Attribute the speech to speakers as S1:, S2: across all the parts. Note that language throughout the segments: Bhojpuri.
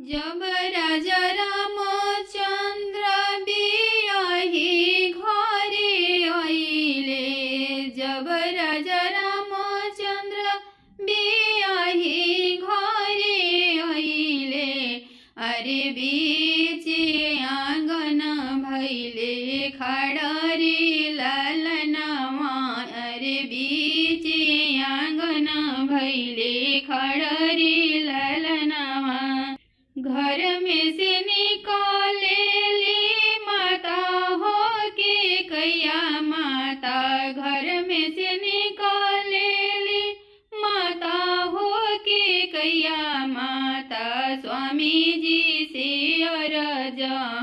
S1: जब राजा रामचंद्र बियाही घरे आइले, जब राजा रामचंद्र बियाही घरे आइले, अरे बीचे आंगन भैले खड़ा रे लालनवा, अरे बीचे आंगन भैले खड़ा रे लालनवा। घर में से निकालेली माता हो के कैया माता, घर में से निकालेली माता हो के कैया माता। स्वामी जी से अरज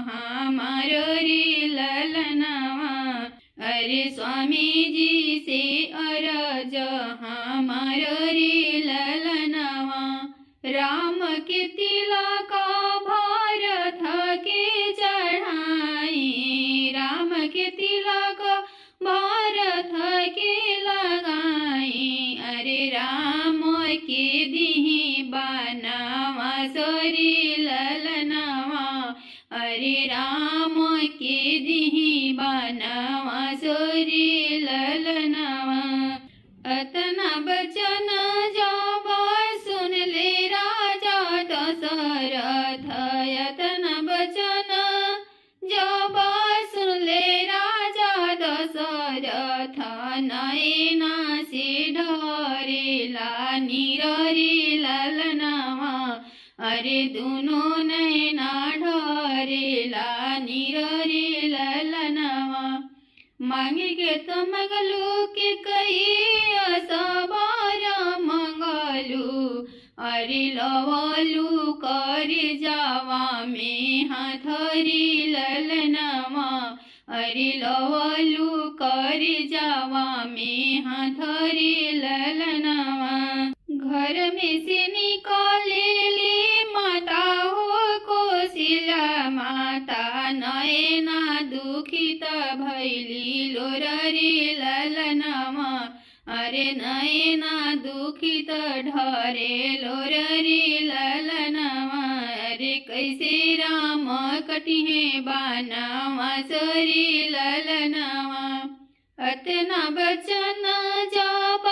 S1: हमार रे ललनवा, अरे स्वामी जी से अरज हमार रे ललनवा। राम के तिलक भरत के चढ़ाई, राम के तिलक भरत के लगाई, अरे राम के दिही बनवा सरी ललनवा, अरे राम के दिही बनवा सरी ललनवा। अतना बचन जब सुन ले राजा दशरथ, अतना बचन जब सुन ले राजा दशरथ, नयना से ढरेला नीर रे ललनवा, अरे दोनों नैना ढरेला नीर रे ललनवा। मांगे के तो मंगलू के कई सबार मंगलू, अरे लवलू कर जावा में हाथरी ललनवा, अरे लवलू कर जावा में हाथरी ललनवा। घर में से निकालेली माता हो कोशिला माता, नयना दुखित भैली लोर रे ललनवा, अरे नयना दुखित ढरे लोर रे ललनवा। अरे कैसे राम कटिहे बनवा सरी ललनवा। अतना बचन जब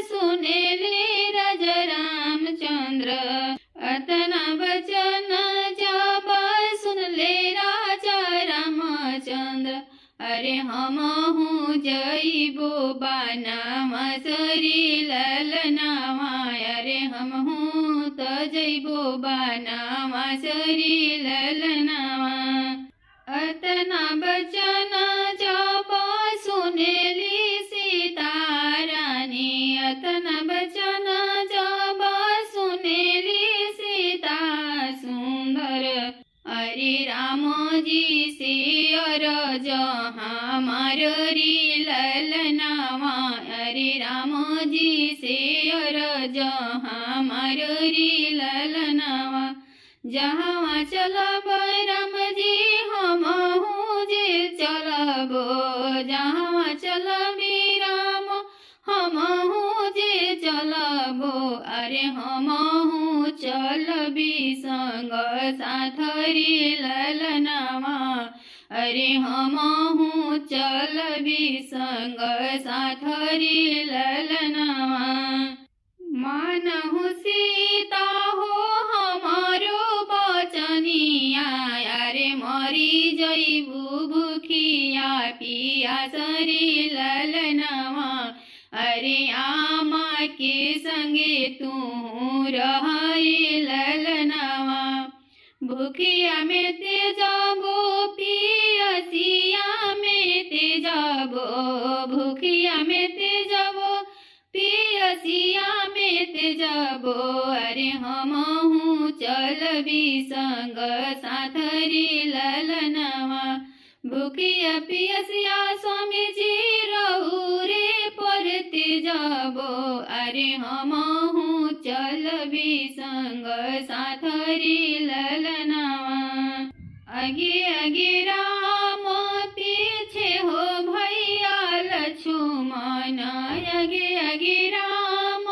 S1: सुनेले राजा रामचंद्र, अतना बचन जब सुनले राजा रामचंद्र, अरे हमहु जइबो बनवा सरी ललनवा, अरे हमहु त जइबो बनवा सरी ललनवा। अतना बचन जब सुनेली सीता रानी, अतना बचन जब सुनेली सीता सुंदर, अरे राम जी से अरज हमार रे ललनवा, अरे राम जी से अरज हमार रे ललनवा। जहाँ चलब राम जी हमहु जे चलबो, जहाँ चलबी राम हमहु जे चलबो, अरे हमहु चलबी संग साथरी ललनवा, अरे हमहु चलबी संग साथरी ललनवा। मानहु सीता हो हमारो बचनिया, अरे मरी जइबू भूखिया पियास रे ललनवा, अरे आमा के संगे तू रहे ललनवा। भूखिया में ते जाबो पियसिया में ते जाबो, भूखिया में ते जाबो पियसिया में ते जाबो, अरे हमहु चलबी संग साथरी ललनवा। भूखिया पियसिया स्वामी जी रहू रे परते जाबो, अरे हमहु चलबी संग साथरी ललनवा। आगे आगे राम पीछे हो भैया लक्ष्मण, आगे आगे राम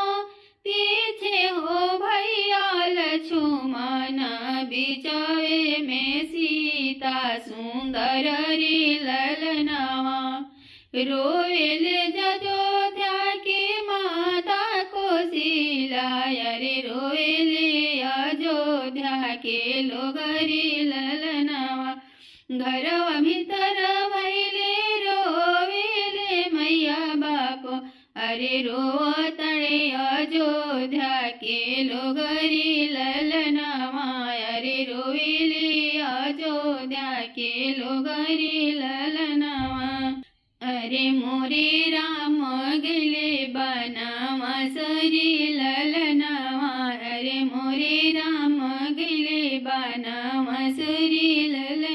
S1: पीछे हो भैया लक्ष्मण, बिचावे में सीता सुंदर रे ललनावा रोवेले अयोध्या की माता कोशिला रे रोवेले अयोध्या के लोग रे ललनावा घरवा भीतर भैले रोवेले मैया बाप अरे रोवतड़े अयोध्या के लोग रे ललनावा अरे रोवेले अयोध्या के लोग रे ललनावा अरे मोरे राम गेले बनावा सरी ललनावा अरे मोरे राम गेले बनावा सरी लल